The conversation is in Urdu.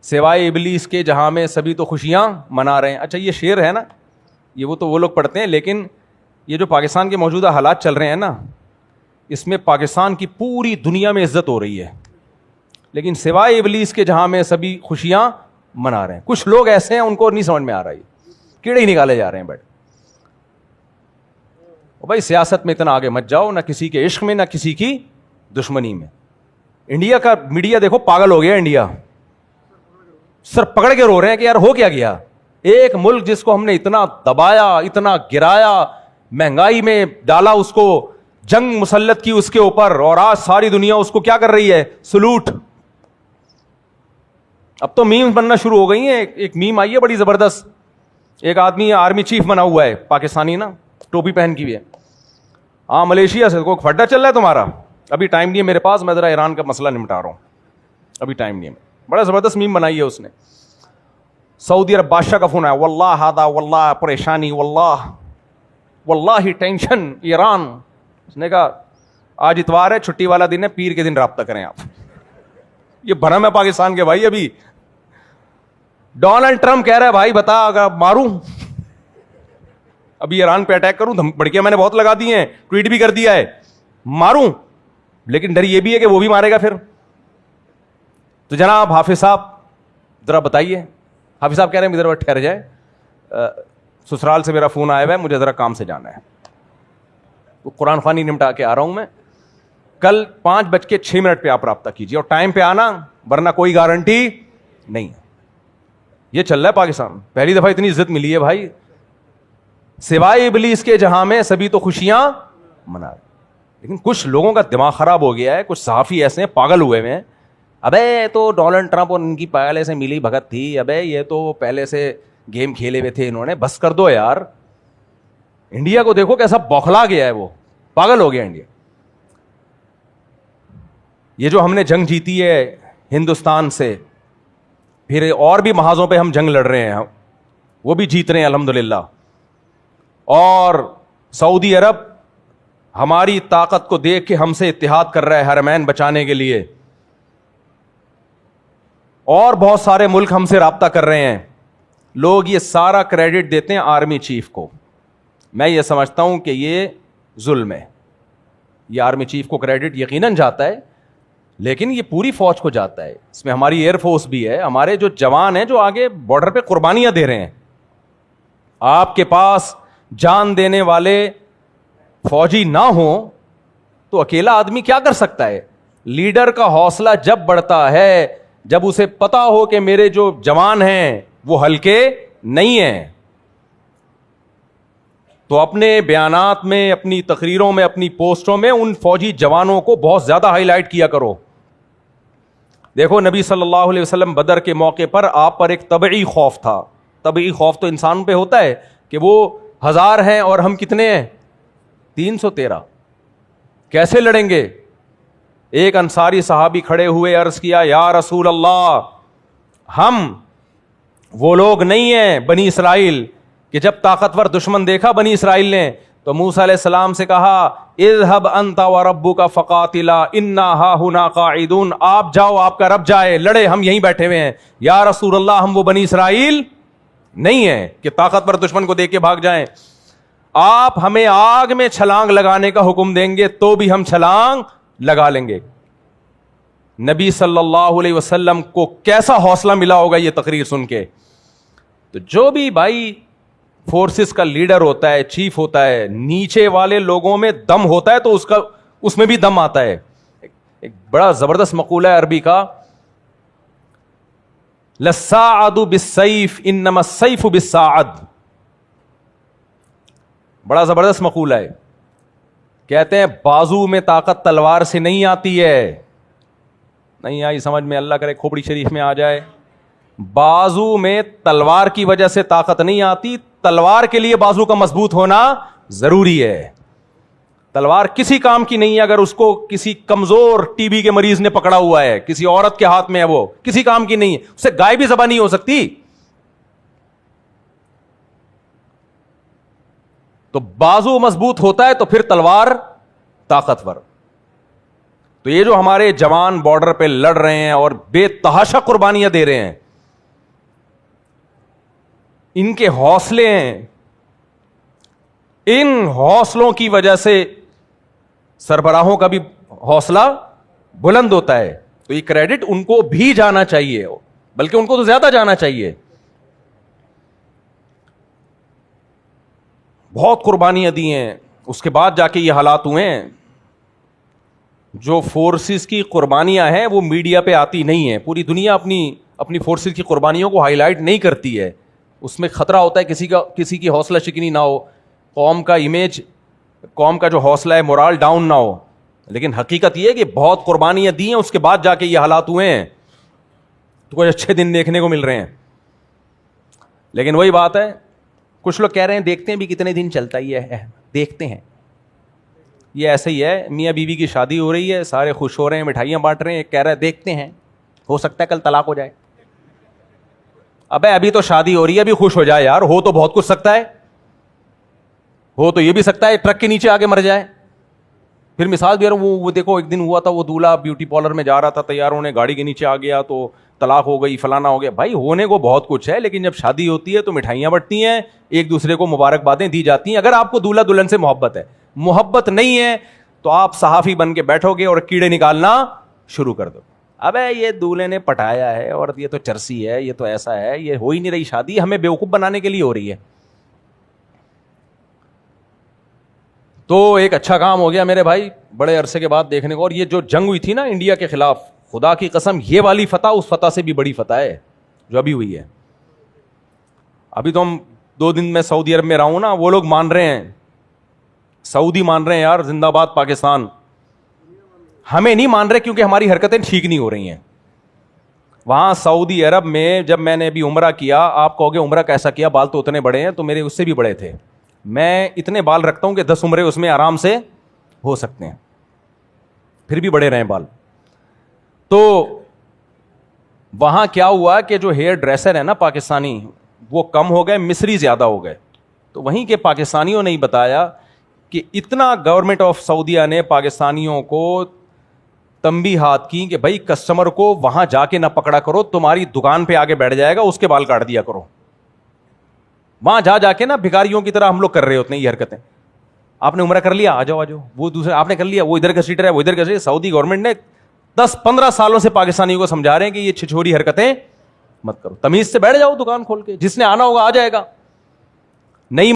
سوائے ابلیس کے جہاں میں سبھی تو خوشیاں منا رہے ہیں. اچھا یہ شعر ہے نا, یہ وہ لوگ پڑھتے ہیں, لیکن یہ جو پاکستان کے موجودہ حالات چل رہے ہیں نا, اس میں پاکستان کی پوری دنیا میں عزت ہو رہی ہے, لیکن سوائے ابلیس کے جہاں میں سبھی خوشیاں منا رہے ہیں. کچھ لوگ ایسے ہیں ان کو نہیں سمجھ میں آ رہا ہے, کیڑے ہی نکالے جا رہے ہیں. بیٹھ بھائی سیاست میں اتنا آگے مت جاؤ, نہ کسی کے عشق میں نہ کسی کی دشمنی میں. انڈیا کا میڈیا دیکھو پاگل ہو گیا. انڈیا سر پکڑ کے رو رہے ہیں کہ یار ہو کیا گیا. ایک ملک جس کو ہم نے اتنا دبایا, اتنا گرایا, مہنگائی میں ڈالا, اس کو جنگ مسلط کی اس کے اوپر, اور آج ساری دنیا اس کو کیا کر رہی ہے, سلوٹ. اب تو میم بننا شروع ہو گئی ہیں. ایک میم آئی ہے بڑی زبردست, ایک آدمی آرمی چیف بنا ہوا ہے پاکستانی نا, ٹوپی پہن کی ہوئی ہے. ہاں ملیشیا سے کوئی پھڈا چل رہا ہے تمہارا, ابھی ٹائم نہیں ہے میرے پاس, میں ذرا ایران کا مسئلہ نمٹا رہا ہوں, ابھی ٹائم نہیں ہے. بڑا زبردست میم بنائی ہے اس نے. سعودی عرب بادشاہ کا فون آیا, واللہ ہادا, واللہ پریشانی, واللہ ٹینشن ایران. اس نے کہا آج اتوار ہے, چھٹی والا دن ہے, پیر کے دن رابطہ کریں آپ. یہ بھرم ہے پاکستان کے بھائی. ابھی ڈونلڈ ٹرمپ کہہ رہا ہے بھائی بتا اگر ماروں, ابھی ایران پہ اٹیک کروں, بڑکیاں میں نے بہت لگا دی ہیں, ٹویٹ بھی کر دیا ہے, ماروں, لیکن ڈر یہ بھی ہے کہ وہ بھی مارے گا پھر. تو جناب حافظ صاحب ذرا بتائیے. حافظ صاحب کہہ رہے ہیں ذرا ٹھہر جائے, سسرال سے میرا فون آیا ہوا ہے, مجھے ذرا کام سے جانا ہے, تو قرآن خوانی نمٹا کے آ رہا ہوں میں. کل 5:06 پہ آپ رابطہ کیجیے, اور ٹائم پہ آنا, ورنہ کوئی گارنٹی نہیں. یہ چل رہا ہے پاکستان. پہلی دفعہ اتنی عزت ملی ہے بھائی. سوائے ابلیس کے جہاں میں سبھی تو خوشیاں منا رہے. لیکن کچھ لوگوں کا دماغ خراب ہو گیا ہے, کچھ صحافی ایسے ہیں پاگل ہوئے ہیں. ابے تو ڈونلڈ ٹرمپ اور ان کی پہلے سے ملی بھگت تھی, ابے یہ تو پہلے سے گیم کھیلے ہوئے تھے انہوں نے, بس کر دو یار. انڈیا کو دیکھو کیسا بوکھلا گیا ہے, وہ پاگل ہو گیا انڈیا. یہ جو ہم نے جنگ جیتی ہے ہندوستان سے, پھر اور بھی محاذوں پہ ہم جنگ لڑ رہے ہیں, وہ بھی جیت رہے ہیں الحمدللہ. اور سعودی عرب ہماری طاقت کو دیکھ کے ہم سے اتحاد کر رہا ہے حرمین بچانے کے لیے, اور بہت سارے ملک ہم سے رابطہ کر رہے ہیں. لوگ یہ سارا کریڈٹ دیتے ہیں آرمی چیف کو. میں یہ سمجھتا ہوں کہ یہ ظلم ہے. یہ آرمی چیف کو کریڈٹ یقیناً جاتا ہے, لیکن یہ پوری فوج کو جاتا ہے. اس میں ہماری ایئر فورس بھی ہے, ہمارے جو جوان ہیں جو آگے بارڈر پہ قربانیاں دے رہے ہیں. آپ کے پاس جان دینے والے فوجی نہ ہوں تو اکیلا آدمی کیا کر سکتا ہے. لیڈر کا حوصلہ جب بڑھتا ہے جب اسے پتا ہو کہ میرے جو جوان ہیں وہ ہلکے نہیں ہیں, تو اپنے بیانات میں, اپنی تقریروں میں, اپنی پوسٹوں میں ان فوجی جوانوں کو بہت زیادہ ہائی لائٹ کیا کرو. دیکھو نبی صلی اللہ علیہ وسلم بدر کے موقع پر آپ پر ایک طبعی خوف تھا. طبعی خوف تو انسان پہ ہوتا ہے کہ وہ 1000 ہیں اور ہم کتنے ہیں, 313, کیسے لڑیں گے. ایک انصاری صحابی کھڑے ہوئے, عرض کیا یا رسول اللہ, ہم وہ لوگ نہیں ہیں بنی اسرائیل کہ جب طاقتور دشمن دیکھا بنی اسرائیل نے تو موسیٰ علیہ السلام سے کہا اذهب انت وربک فقاتلا انا ہاہنا قاعدون, آپ جاؤ آپ کا رب جائے, لڑے ہم یہیں بیٹھے ہوئے ہیں. یا رسول اللہ ہم وہ بنی اسرائیل نہیں ہیں کہ طاقتور دشمن کو دیکھ کے بھاگ جائیں. آپ ہمیں آگ میں چھلانگ لگانے کا حکم دیں گے تو بھی ہم چھلانگ لگا لیں گے. نبی صلی اللہ علیہ وسلم کو کیسا حوصلہ ملا ہوگا یہ تقریر سن کے. تو جو بھی بھائی فورسز کا لیڈر ہوتا ہے, چیف ہوتا ہے, نیچے والے لوگوں میں دم ہوتا ہے تو اس میں بھی دم آتا ہے. ایک بڑا زبردست مقولہ ہے عربی کا, للساعد بالسیف انما السیف بالساعد. بڑا زبردست مقولہ ہے. کہتے ہیں بازو میں طاقت تلوار سے نہیں آتی ہے. نہیں آئی سمجھ میں, اللہ کرے کھوپڑی شریف میں آ جائے. بازو میں تلوار کی وجہ سے طاقت نہیں آتی, تلوار کے لیے بازو کا مضبوط ہونا ضروری ہے. تلوار کسی کام کی نہیں ہے اگر اس کو کسی کمزور ٹی بی کے مریض نے پکڑا ہوا ہے, کسی عورت کے ہاتھ میں ہے, وہ کسی کام کی نہیں ہے, اس سے گائے بھی ذبح نہیں ہو سکتی. تو بازو مضبوط ہوتا ہے تو پھر تلوار طاقتور. تو یہ جو ہمارے جوان بارڈر پہ لڑ رہے ہیں اور بے تحاشا قربانیاں دے رہے ہیں, ان کے حوصلے ہیں, ان حوصلوں کی وجہ سے سربراہوں کا بھی حوصلہ بلند ہوتا ہے. تو یہ کریڈٹ ان کو بھی جانا چاہیے, بلکہ ان کو تو زیادہ جانا چاہیے. بہت قربانیاں دی ہیں, اس کے بعد جا کے یہ حالات ہوئے ہیں. جو فورسز کی قربانیاں ہیں وہ میڈیا پہ آتی نہیں ہیں. پوری دنیا اپنی فورسز کی قربانیوں کو ہائی لائٹ نہیں کرتی ہے. اس میں خطرہ ہوتا ہے کسی کی حوصلہ شکنی نہ ہو, قوم کا امیج, قوم کا جو حوصلہ ہے مورال ڈاؤن نہ ہو. لیکن حقیقت یہ ہے کہ بہت قربانیاں دی ہیں, اس کے بعد جا کے یہ حالات ہوئے ہیں. تو کچھ اچھے دن دیکھنے کو مل رہے ہیں. لیکن وہی بات ہے, کچھ لوگ کہہ رہے ہیں دیکھتے ہیں بھی کتنے دن چلتا ہی ہے, دیکھتے ہیں. یہ ایسے ہی ہے, میاں بیوی کی شادی ہو رہی ہے, سارے خوش ہو رہے ہیں, مٹھائیاں بانٹ رہے ہیں, ایک کہہ رہا ہے دیکھتے ہیں, ہو سکتا ہے کل طلاق ہو جائے. ابے ابھی تو شادی ہو رہی ہے, ابھی خوش ہو جائے یار. ہو تو بہت کچھ سکتا ہے, ہو تو یہ بھی سکتا ہے ٹرک کے نیچے آگے مر جائے. پھر مثال دے رہا ہوں, وہ دیکھو ایک دن ہوا تھا, وہ دولہا بیوٹی پارلر میں جا رہا تھا, تیار ہونے گاڑی کے نیچے آ گیا تو طلاق ہو گئی, فلانا ہو گیا. بھائی ہونے کو بہت کچھ ہے, لیکن جب شادی ہوتی ہے تو مٹھائیاں بٹتی ہیں, ایک دوسرے کو مبارکبادیں دی جاتی ہیں. اگر آپ کو دولہا دلہن سے محبت ہے, محبت نہیں ہے تو آپ صحافی بن کے بیٹھو گے اور کیڑے نکالنا شروع کر دو. ابے یہ دولہے نے پٹایا ہے, اور یہ تو چرسی ہے, یہ تو ایسا ہے, یہ ہو ہی نہیں رہی شادی, ہمیں بیوقوف بنانے کے لیے ہو رہی ہے. تو ایک اچھا کام ہو گیا میرے بھائی بڑے عرصے کے بعد دیکھنے کو. اور یہ جو جنگ ہوئی تھی نا انڈیا کے خلاف, خدا کی قسم یہ والی فتح اس فتح سے بھی بڑی فتح ہے جو ابھی ہوئی ہے. ابھی تو ہم 2 دن میں سعودی عرب میں رہا ہوں نا, وہ لوگ مان رہے ہیں, سعودی مان رہے ہیں یار زندہ باد پاکستان. ہمیں نہیں مان رہے کیونکہ ہماری حرکتیں ٹھیک نہیں ہو رہی ہیں. وہاں سعودی عرب میں جب میں نے ابھی عمرہ کیا, آپ کہو گے عمرہ کیسا کیا, بال تو اتنے بڑے ہیں, تو میرے اس سے بھی بڑے تھے. میں اتنے بال رکھتا ہوں کہ 10 عمرے اس میں آرام سے ہو سکتے ہیں, پھر بھی بڑے رہیں بال. تو وہاں کیا ہوا کہ جو ہیئر ڈریسر ہے نا پاکستانی, وہ کم ہو گئے, مصری زیادہ ہو گئے. تو وہیں کے پاکستانیوں نے ہی بتایا کہ اتنا گورنمنٹ آف سعودیہ نے پاکستانیوں کو تنبیہات کی کہ بھائی کسٹمر کو وہاں جا کے نہ پکڑا کرو, تمہاری دکان پہ آگے بیٹھ جائے گا, اس کے بال کاٹ دیا کرو. وہاں جا کے نا بھکاریوں کی طرح ہم لوگ کر رہے ہوتے ہیں یہ حرکتیں. آپ نے عمرہ کر لیا, آ جاؤ, وہ دوسرے آپ نے کر لیا, وہ ادھر کا سیٹر ہے, وہ ادھر کا سیٹر. سعودی گورنمنٹ نے 10-15 سالوں سے پاکستانیوں کو سمجھا رہے ہیں کہ یہ چھچوری حرکتیں مت کرو, تمیز سے بیٹھ جاؤ دکان کھول کے, جس نے آنا ہوگا آ جائے گا. نہیں